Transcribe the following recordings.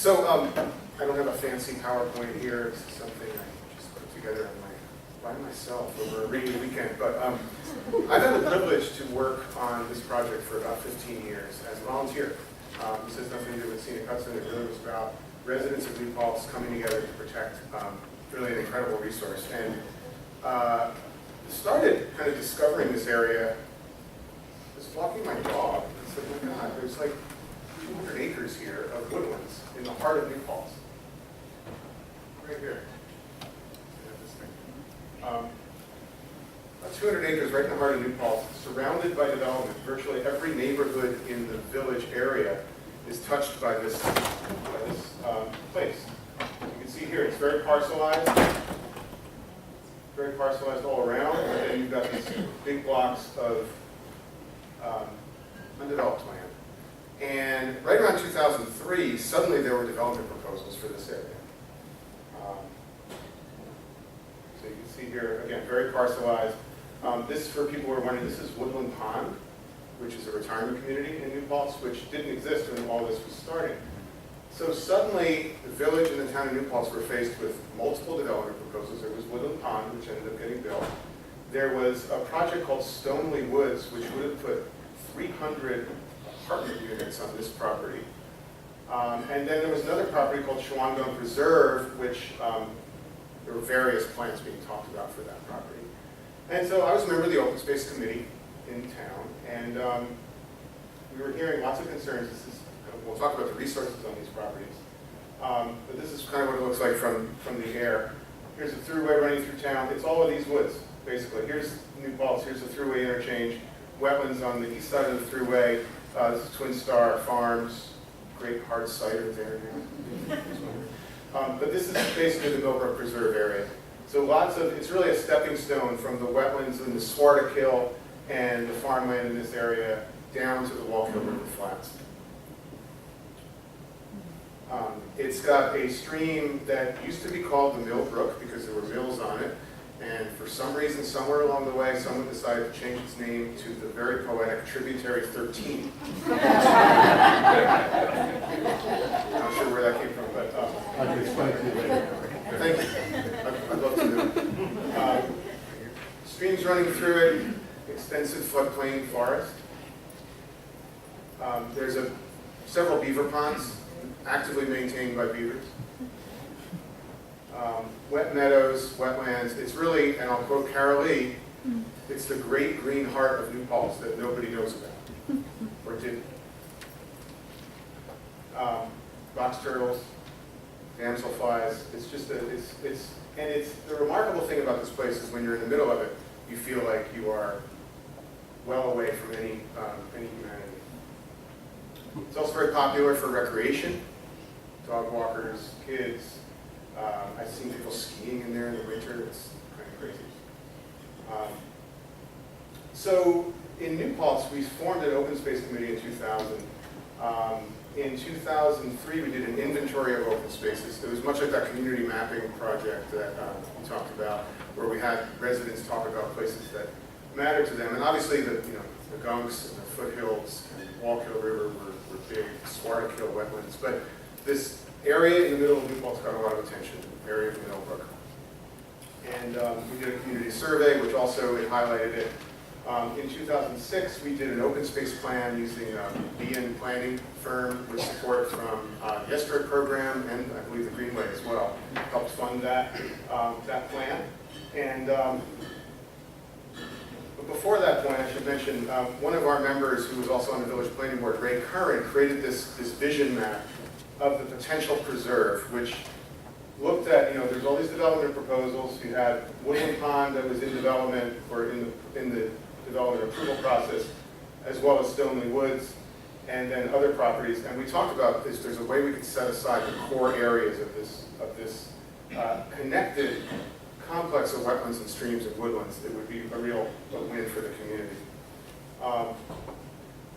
So I don't have a fancy PowerPoint here. This is something I just put together by myself over a rainy weekend. But I've had the privilege to work on this project for about 15 years as a volunteer. This has nothing to do with Scenic Hudson. It really was about residents of New Paltz coming together to protect really an incredible resource. And started kind of discovering this area. I was walking my dog and said, oh my God, there's like 200 acres here of woodlands in the heart of New Paltz. Right here. About 200 acres right in the heart of New Paltz, surrounded by development. Virtually every neighborhood in the village area is touched by this place. You can see here, it's very parcelized all around, and then you've got these big blocks of undeveloped land. And right around 2003, suddenly there were development proposals for this area. So you can see here, again, very parcelized. This, for people who are wondering, this is Woodland Pond, which is a retirement community in New Paltz, which didn't exist when all this was starting. So suddenly, the village and the town of New Paltz were faced with multiple development proposals. There was Woodland Pond, which ended up getting built. There was a project called Stoney Woods, which would have put 300 apartment units on this property. And then there was another property called Woodland Preserve, which there were various plans being talked about for that property. And so I was a member of the Open Space Committee in town, and we were hearing lots of concerns. We'll talk about the resources on these properties. But this is kind of what it looks like from the air. Here's a throughway running through town. It's all of these woods, basically. Here's New Paltz. Here's the throughway interchange. Wetlands on the east side of the throughway. This is Twin Star Farms. Great hard cider there. But this is basically the Millbrook Preserve area. So it's really a stepping stone from the wetlands in the Swartikill and the farmland in this area down to the Wallkill River Flats. It's got a stream that used to be called the Millbrook because there were mills on it, and for some reason, somewhere along the way, someone decided to change its name to the very poetic Tributary 13. I'm not sure where that came from, but I can explain to you later. Thank you. I'd love to know. Streams running through it, extensive floodplain forest. There's several beaver ponds, actively maintained by beavers. Wet meadows, wetlands. It's really, and I'll quote Carol Lee, it's the great green heart of New Paltz that nobody knows about, or didn't. Box turtles, damselflies. It's just the remarkable thing about this place is when you're in the middle of it, you feel like you are well away from any humanity. It's also very popular for recreation, dog walkers, kids. I've seen people skiing in there in the winter. It's kind of crazy. So in New Paltz, we formed an open space committee in 2000. In 2003, we did an inventory of open spaces. It was much like that community mapping project that we talked about, where we had residents talk about places that matter to them. And obviously, the gunks and the foothills and Wallkill River were big, Swartikill wetlands. But this area in the middle of New Paltz got a lot of attention, the area of Millbrook. And we did a community survey, which also it highlighted it. In 2006, we did an open space plan using a Beaver planning firm with support from the Estuary program and I believe the Greenway as well. Helped fund that plan. And but before that point, I should mention one of our members who was also on the village planning board, Ray Curran, created this vision map of the potential preserve, which looked at, there's all these development proposals. You had Woodland Pond that was in development or in the development approval process, as well as Stoney Woods, and then other properties. And we talked about this. There's a way we could set aside the core areas of this connected complex of wetlands and streams and woodlands. It would be a real win for the community.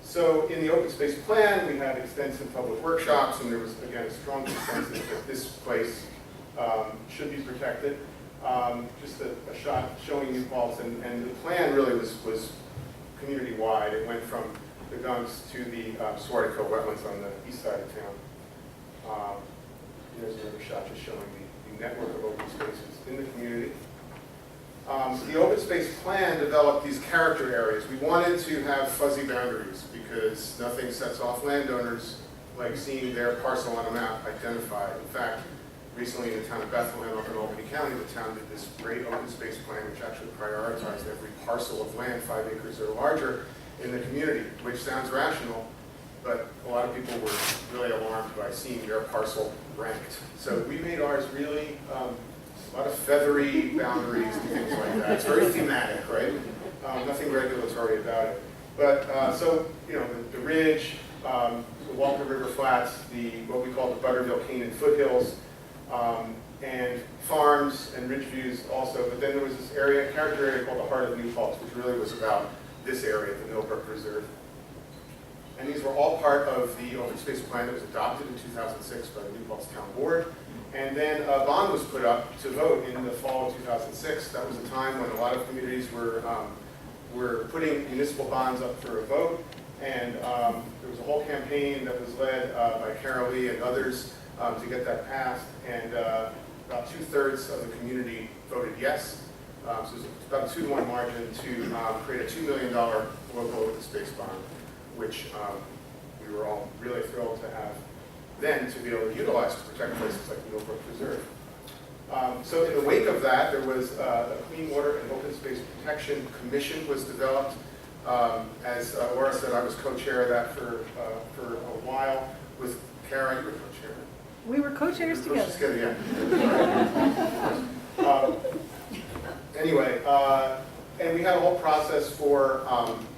So in the open space plan, we had extensive public workshops, and there was, again, a strong consensus that this place should be protected. Just a shot showing New Paltz, and the plan really was community-wide. It went from the gunks to the Swartikill wetlands on the east side of There's another shot just showing the network of open spaces in the community. The open space plan developed these character areas. We wanted to have fuzzy boundaries because nothing sets off landowners like seeing their parcel on a map identified. In fact, recently in the town of Bethlehem up in Albany County, the town did this great open space plan which actually prioritized every parcel of land, 5 acres or larger, in the community, which sounds rational, but a lot of people were really alarmed by seeing their parcel ranked. So we made ours really a lot of feathery boundaries and things like that. It's very thematic, right? Nothing regulatory about it. But so, you know, the ridge, the Walker River Flats, what we call the Butterville Canaan foothills, and farms and ridge views also. But then there was this area, character area called the Heart of New Paltz, which really was about this area, the Millbrook Preserve. And these were all part of the open space plan that was adopted in 2006 by the New Paltz Town Board. And then a bond was put up to vote in the fall of 2006. That was a time when a lot of communities were putting municipal bonds up for a vote. And there was a whole campaign that was led by Carol Lee and others to get that passed. And about 2/3 of the community voted yes. So it was about a 2-to-1 margin to create a $2 million local open space bond, which we were all really thrilled to have then to be able to utilize to protect places like the Millbrook Preserve. So in the wake of that, there was a Clean Water and Open Space Protection Commission was developed. As Laura said, I was co-chair of that for a while with Kara. You were co-chair. We were co-chairs together. Yeah. Anyway, and we had a whole process for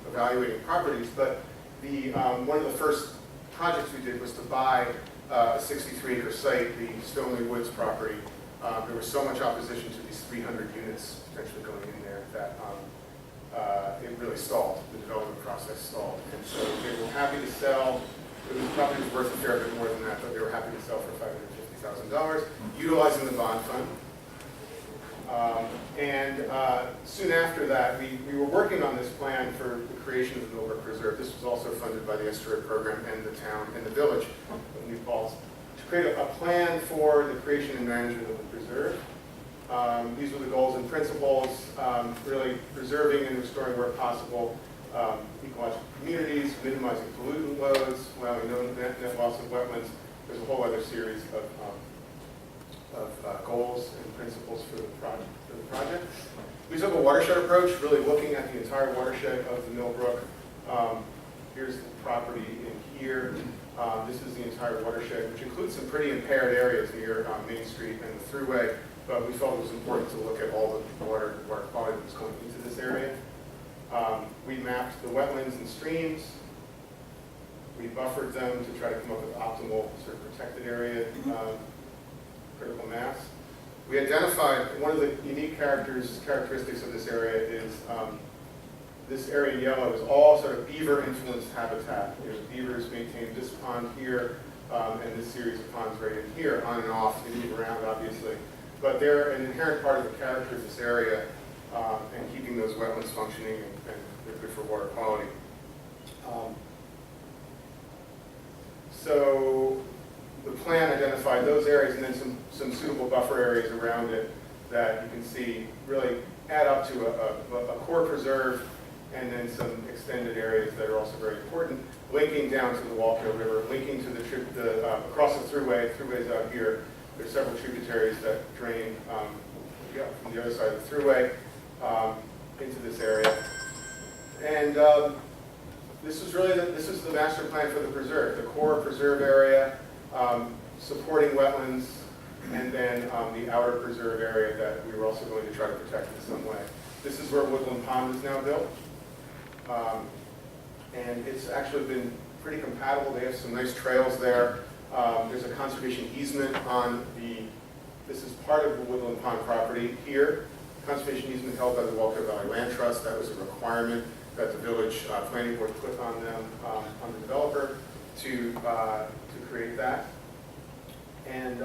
evaluating properties, but one of the first projects we did was to buy a 63-acre site, the Stoney Woods property. There was so much opposition to these 300 units potentially going in there that it really stalled. The development process stalled. And so they were happy to sell. The property was worth a fair bit more than that, but they were happy to sell for $550,000, utilizing the bond fund. Soon after that, we were working on this plan for the creation of the Millbrook Preserve. This was also funded by the estuary program and the town and the village of New Paltz to create a plan for the creation and management of the preserve. These were the goals and principles, really preserving and restoring where possible ecological communities, minimizing pollutant loads, allowing no net loss of wetlands. There's a whole other series of goals and principles for the project. We took a watershed approach, really looking at the entire watershed of the Millbrook. Here's the property in here. This is the entire watershed, which includes some pretty impaired areas near Main Street and the Thruway, but we felt it was important to look at all the water quality that was going into this area. We mapped the wetlands and streams. We buffered them to try to come up with optimal sort of protected area critical mass. We identified one of the unique characteristics of this area is this area in yellow is all sort of beaver-influenced habitat. There's beavers maintain this pond here and this series of ponds right in here, on and off, they move around obviously. But they're an inherent part of the character of this area and keeping those wetlands functioning and they're good for water quality. So the plan identified those areas and then some suitable buffer areas around it that you can see really add up to a core preserve and then some extended areas that are also very important, linking down to the Walker River, linking to across the Thruway. Thruway's out here. There's several tributaries that drain from the other side of the Thruway into this area. And this is the master plan for the preserve, the core preserve area, supporting wetlands, and then the outer preserve area that we were also going to try to protect in some way. This is where Woodland Pond is now built. And it's actually been pretty compatible. They have some nice trails there. There's a conservation easement on this is part of the Woodland Pond property here. Conservation easement held by the Walker Valley Land Trust. That was a requirement that the village planning board put on them, on the developer to create that. And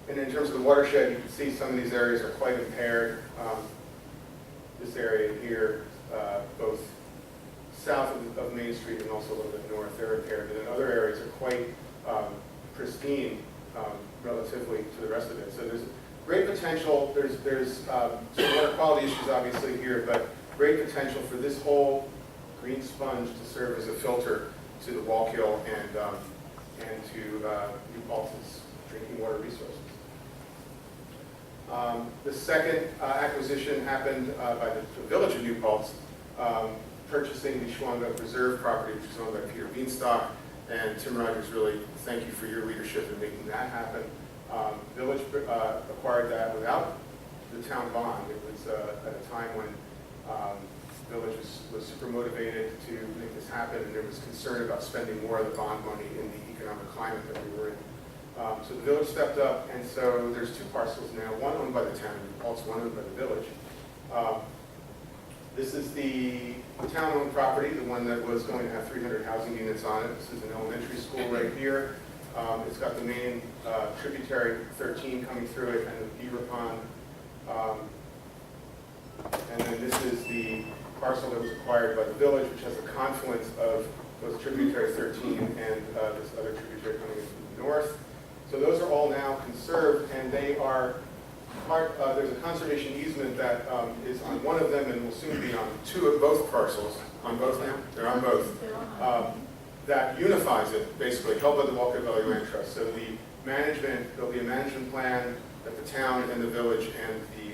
in terms of the watershed, you can see some of these areas are quite impaired. This area here, both south of Main Street and also a little bit north, they're impaired. And then other areas are quite pristine relatively to the rest of it. So there's great potential. There's some water quality issues obviously here, but great potential for this whole green sponge to serve as a filter to the Wallkill and to New Paltz's drinking water resources. The second acquisition happened by the village of New Paltz, purchasing the Millbrook Preserve property, which is owned by Peter Beanstalk. And Tim Rogers, really thank you for your leadership in making that happen. Village acquired that without the town bond. It was at a time when Village was super motivated to make this happen, and there was concern about spending more of the bond money in the economic climate that we were in. So the village stepped up, and so there's two parcels now, one owned by the town, also one owned by the village. This is the town-owned property, the one that was going to have 300 housing units on it. This is an elementary school right here. It's got the main tributary 13 coming through it, and the Beaver Pond. And then this is the parcel that was acquired by the village, which has a confluence of both tributary 13 and this other tributary coming in from the north. So those are all now conserved, and they are part, there's a conservation easement that is on one of them and will soon be on both parcels. On both now? They're on both. That unifies it, basically, held by the Wallkill Valley Land Trust. So the management, there'll be a management plan that the town and the village and the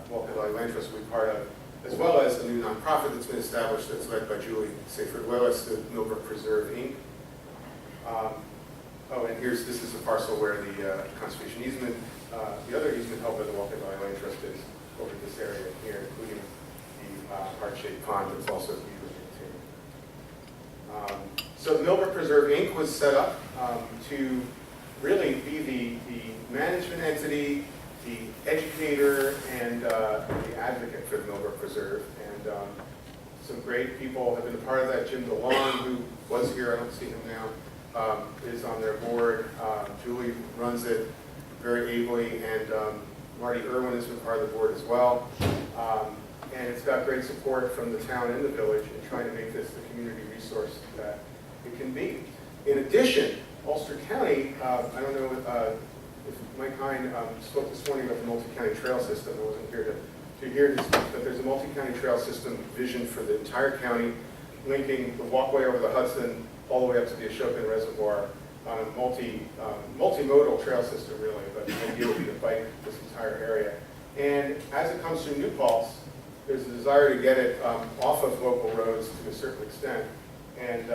Wallkill Valley Land Trust will be part of, as well as a new nonprofit that's been established that's led by Julie Seyfried-Willis, the Millbrook Preserve Inc. Oh, and this is the parcel where the conservation easement, the other easement held by the Wallkill Valley Land Trust is over this area here, including the heart-shaped pond that's also Beaver Ponds. So the Millbrook Preserve Inc. was set up to really be the management entity, the educator, and the advocate for the Millbrook Preserve. And some great people have been a part of that. Jim DeLong, who was here, I don't see him now, is on their board. Julie runs it very ably, and Marty Irwin has been part of the board as well. And it's got great support from the town and the village in trying to make this the community resource that it can be. In addition, Ulster County, I don't know if Mike Hine spoke this morning about the multi-county trail system. I wasn't here to hear his speech, but there's a multi-county trail system vision for the entire county, linking the walkway over the Hudson all the way up to the Ashokan Reservoir on a multimodal trail system, really, but the idea would be to bike this entire area. And as it comes through New Paltz, there's a desire to get it off of local roads to a certain extent. And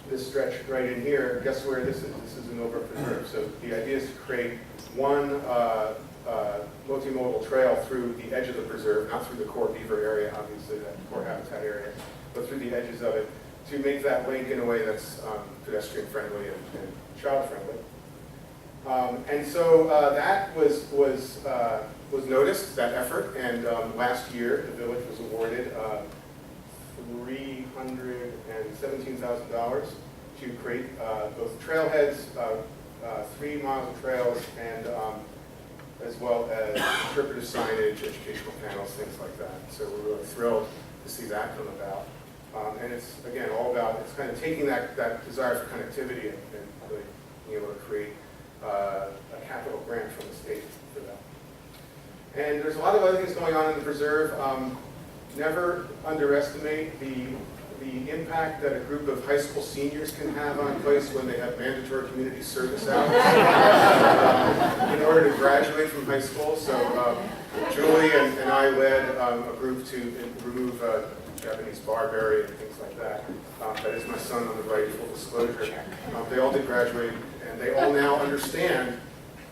this stretch right in here, guess where this is? This is a Millbrook Preserve. So the idea is to create one multimodal trail through the edge of the preserve, not through the core beaver area, obviously, that core habitat area, but through the edges of it, to make that link in a way that's pedestrian friendly and child friendly. And so that was noticed, that effort, and last year the village was awarded $317,000 to create both trailheads, 3 miles of trails, and as well as interpretive signage, educational panels, things like that. So we're really thrilled to see that come about. And it's, again, all about, it's kind of taking that desire for connectivity and really being able to create a capital grant from the state for that. And there's a lot of other things going on in the preserve. Never underestimate the impact that a group of high school seniors can have on a place when they have mandatory community service hours in order to graduate from high school. So Julie and I led a group to remove Japanese barberry and things like that. That is my son on the right, full disclosure. They all did graduate, and they all now understand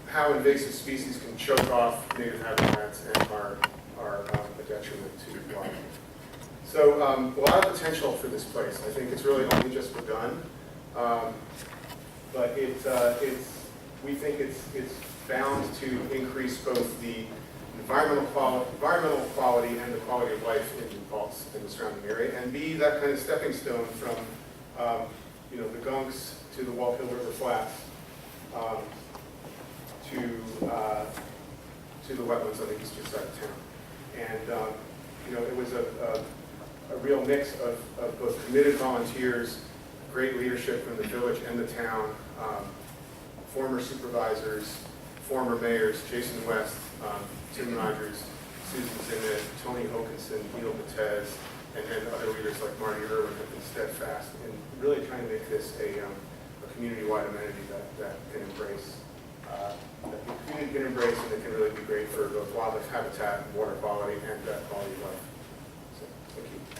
how invasive species can choke off native habitats and are a detriment to wildlife. So a lot of potential for this place. I think it's really only just begun, but we think it's bound to increase both the environmental quality and the quality of life in New Paltz and the surrounding area, and be that kind of stepping stone from the Gunks to the Wallkill River Flats to the wetlands on the eastern side of town. And it was a real mix of both committed volunteers great leadership from the village and the town, former supervisors, former mayors, Jason West, Tim Rogers, Susan Zimmett, Tony Hokinson, Neil Matez, and then other leaders like Marty Irwin have been steadfast in really trying to make this a community-wide amenity that can embrace, that the community can embrace, and it can really be great for both wildlife habitat, water quality, and quality of life. So, thank you.